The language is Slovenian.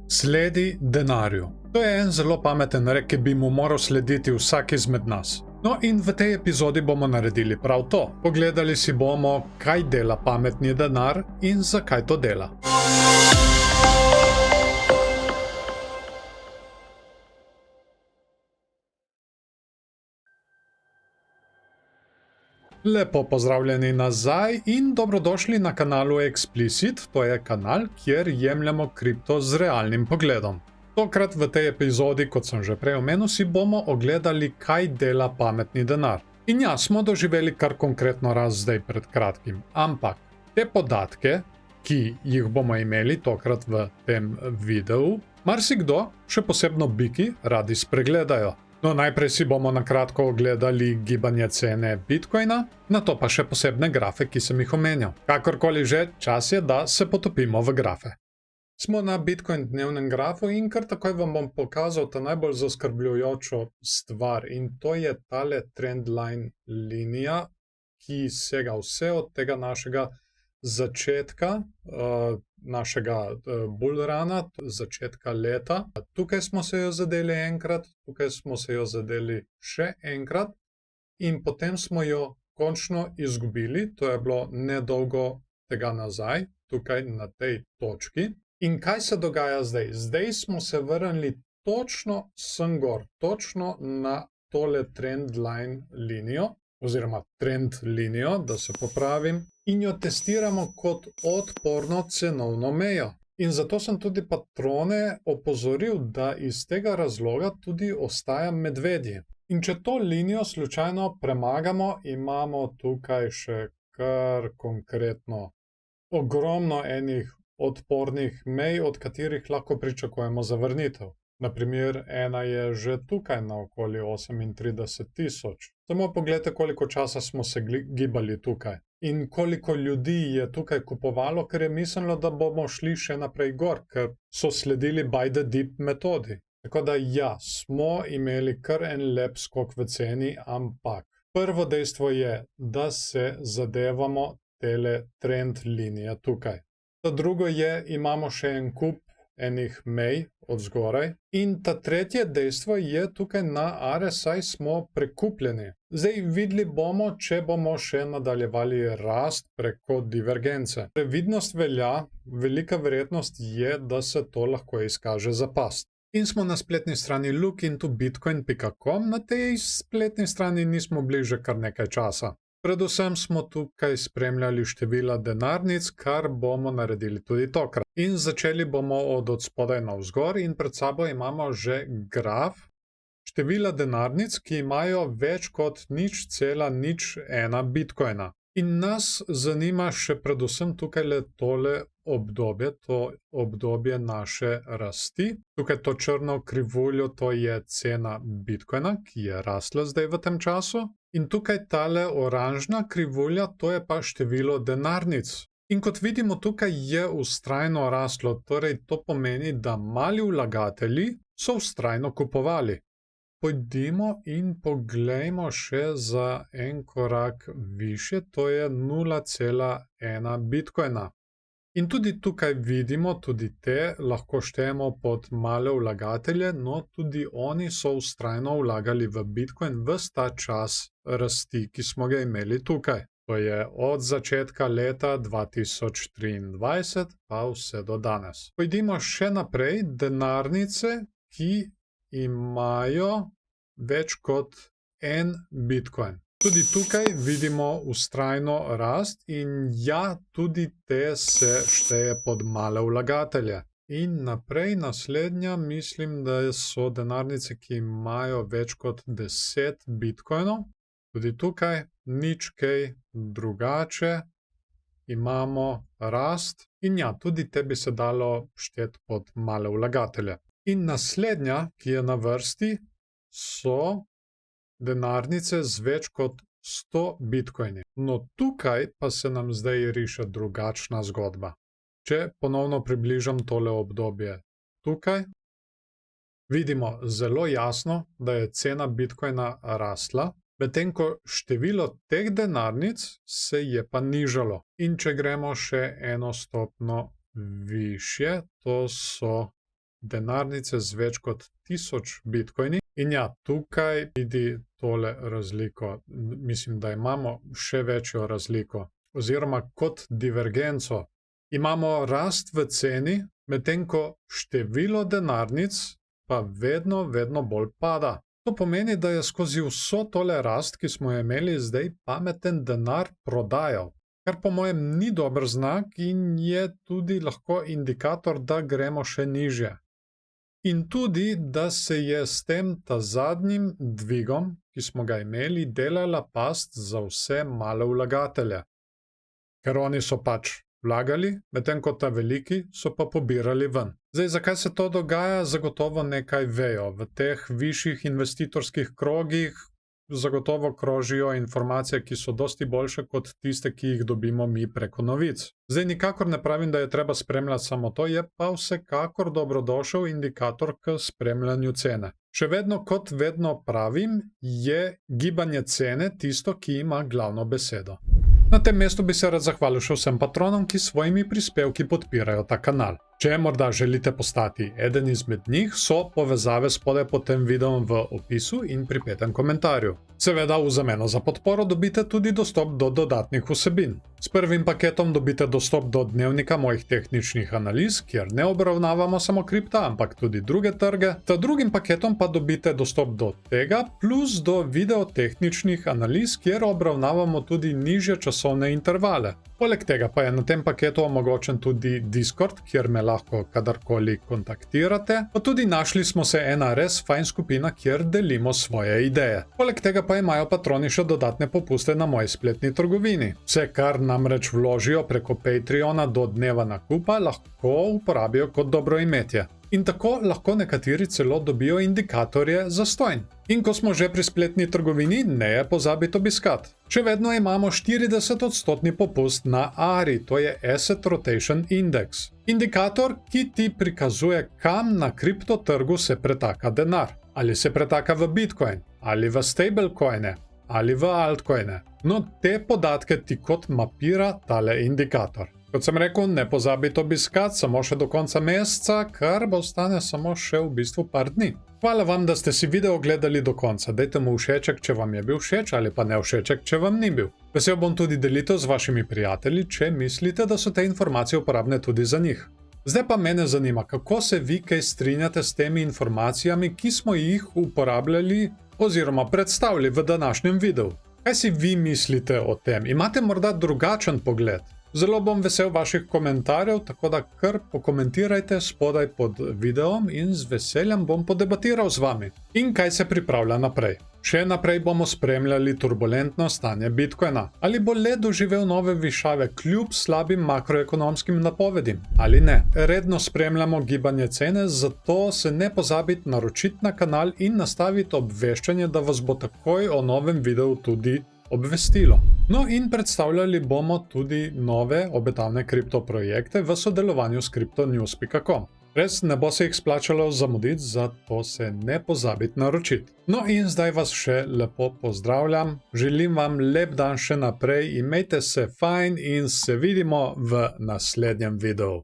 Sledi denarju. To je en zelo pameten rek, ki bi mu moral slediti vsak izmed nas. No, in v tej epizodi bomo naredili prav to. Pogledali si bomo, kaj dela pametni denar in zakaj to dela. Lepo pozdravljeni nazaj in dobrodošli na kanalu Explicit, to je kanal, kjer jemljemo kripto z realnim pogledom. Tokrat v tej epizodi, kot sem že prej omenil, si bomo ogledali, kaj dela pametni denar. In ja, smo doživeli kar konkretno rast zdaj pred kratkim, ampak te podatke, ki jih bomo imeli tokrat v tem videu, marsikdo, še posebno biki, radi spregledajo. No, najprej si bomo na kratko ogledali gibanje cene Bitcoina, nato pa še posebne grafe, ki sem jih omenjal. Kakorkoli že, čas je, da se potopimo v grafe. Smo na Bitcoin dnevnem grafu in kar takoj vam bom pokazal ta najbolj zaskrbljujočo stvar, in to je tale trendline linija, ki sega vse od tega našega začetka, našega bullruna, začetka leta. Tukaj smo se jo zadeli enkrat, tukaj smo se jo zadeli še enkrat in potem smo jo končno izgubili, to je bilo nedolgo tega nazaj, tukaj na tej točki. In kaj se dogaja zdaj? Zdaj smo se vrnili točno sem gor, točno na tole trendline linijo, oziroma trend linijo, da se popravim, in jo testiramo kot odporno cenovno mejo. In zato sem tudi patrone opozoril, da iz tega razloga tudi ostaja medvedji. In če to linijo slučajno premagamo, imamo tukaj še kar konkretno ogromno enih odpornih mej, od katerih lahko pričakujemo zavrnitev. Naprimer, ena je že tukaj na okoli 38.000. Samo pogledajte, koliko časa smo se gibali tukaj. In koliko ljudi je tukaj kupovalo, ker je mislilo, da bomo šli še naprej gor, ker so sledili buy the dip metodi. Tako da ja, smo imeli kar en lep skok v ceni, ampak prvo dejstvo je, da se zadevamo tele trend linije tukaj. Ta drugo je, imamo še en kup enih mej od zgoraj. In ta tretje dejstvo je, tukaj na RSI smo prekupljeni. Zdaj videli bomo, če bomo še nadaljevali rast preko divergence. Previdnost velja, velika verjetnost je, da se to lahko izkaže za past. In smo na spletni strani lookintobitcoin.com, na tej spletni strani nismo bili že kar nekaj časa. Predvsem smo tukaj spremljali števila denarnic, kar bomo naredili tudi tokrat. In začeli bomo od spodaj navzgor in pred sabo imamo že graf števila denarnic, ki imajo več kot 0,01 bitcoina. In nas zanima še predvsem tukaj le tole obdobje, to obdobje naše rasti. Tukaj to črno krivuljo, to je cena bitcoina, ki je rasla zdaj v tem času. In tukaj tale oranžna krivulja, to je pa število denarnic. In kot vidimo, tukaj je vztrajno raslo, torej to pomeni, da mali vlagatelji so vztrajno kupovali. Pojdimo in poglejmo še za en korak više, to je 0,1 bitcoina. In tudi tukaj vidimo, tudi te lahko štejemo pod male vlagatelje, no tudi oni so vztrajno vlagali v bitcoin ves ta čas rasti, ki smo ga imeli tukaj. To je od začetka leta 2023 pa vse do danes. Pojdimo še naprej, denarnice, ki imajo več kot 1 bitcoin. Tudi tukaj vidimo vztrajno rast in ja, tudi te se šteje pod male vlagatelje. In naprej naslednja, mislim, da so denarnice, ki imajo več kot 10 bitcoinov. Tudi tukaj nič kaj drugače, imamo rast in ja, tudi te bi se dalo šteti pod male vlagatelje. In naslednja, ki je na vrsti, so denarnice z več kot 100 bitcoini. No tukaj pa se nam zdaj riše drugačna zgodba. Če ponovno približam tole obdobje tukaj, vidimo zelo jasno, da je cena bitcoina rasla, medtem ko število teh denarnic se je pa nižalo. In če gremo še eno stopnjo višje, to so denarnice z več kot 1000 bitcoini. In ja, tukaj vidi tole razliko. Mislim, da imamo še večjo razliko. Oziroma kot divergenco. Imamo rast v ceni, medtem ko število denarnic pa vedno bolj pada. To pomeni, da je skozi vso tole rast, ki smo jo imeli, zdaj pameten denar prodajal. Kar po mojem ni dober znak in je tudi lahko indikator, da gremo še nižje. In tudi, da se je s tem ta zadnjim dvigom, ki smo ga imeli, delala past za vse male vlagatelje. Ker oni so pač vlagali, medtem ko ta veliki so pa pobirali ven. Zdaj, zakaj se to dogaja, zagotovo nekaj vejo. V teh višjih investitorskih krogih zagotovo krožijo informacije, ki so dosti boljše kot tiste, ki jih dobimo mi preko novic. Zdaj, nikakor ne pravim, da je treba spremljati samo to, je pa vsekakor dobrodošel indikator k spremljanju cene. Še vedno, kot vedno pravim, je gibanje cene tisto, ki ima glavno besedo. Na tem mestu bi se rad zahvalil še vsem patronom, ki svojimi prispevki podpirajo ta kanal. Če morda želite postati eden izmed njih, so povezave spodaj pod tem videom v opisu in pripetem komentarju. Seveda v zameno za podporo dobite tudi dostop do dodatnih vsebin. S prvim paketom dobite dostop do dnevnika mojih tehničnih analiz, kjer ne obravnavamo samo kripta, ampak tudi druge trge. Ta drugim paketom pa dobite dostop do tega, plus do videotehničnih analiz, kjer obravnavamo tudi nižje časovne intervale. Poleg tega pa je na tem paketu omogočen tudi Discord, kjer me lahko kadarkoli kontaktirate, pa tudi našli smo se ena res fajn skupina, kjer delimo svoje ideje. Poleg tega pa imajo patroni še dodatne popuste na moji spletni trgovini. Vse, kar namreč vložijo preko Patreona do dneva nakupa, lahko uporabijo kot dobroimetje. In tako lahko nekateri celo dobijo indikatorje zastonj. In ko smo že pri spletni trgovini, ne je pozabiti obiskati. Še vedno imamo 40% popust na ARI, to je Asset Rotation Index. Indikator, ki ti prikazuje, kam na kriptotrgu se pretaka denar. Ali se pretaka v Bitcoin, ali v stablecoine, ali v altcoine. No, te podatke ti kot mapira tale indikator. Kot sem rekel, ne pozabite obiskati samo še do konca meseca, kar bo ostane samo še v bistvu par dni. Hvala vam, da ste si video gledali do konca. Dajte mu všeček, če vam je bil všeč, ali pa ne všeček, če vam ni bil. Vesel bom tudi delitev z vašimi prijatelji, če mislite, da so te informacije uporabne tudi za njih. Zdaj pa mene zanima, kako se vi kaj strinjate s temi informacijami, ki smo jih uporabljali oziroma predstavili v današnjem videu. Kaj si vi mislite o tem? Imate morda drugačen pogled? Zelo bom vesel vaših komentarjev, tako da kar pokomentirajte spodaj pod videom in z veseljem bom podebatiral z vami. In kaj se pripravlja naprej? Še naprej bomo spremljali turbulentno stanje Bitcoina. Ali bo le doživel nove višave kljub slabim makroekonomskim napovedim? Ali ne? Redno spremljamo gibanje cene, zato se ne pozabite naročiti na kanal in nastaviti obveščanje, da vas bo takoj o novem videu tudi obvestilo. No in predstavljali bomo tudi nove obetavne kriptoprojekte v sodelovanju s cryptonews.com. Res ne bo se jih splačalo zamuditi, zato se ne pozabite naročiti. No in zdaj vas še lepo pozdravljam, želim vam lep dan še naprej, imejte se fajn in se vidimo v naslednjem videu.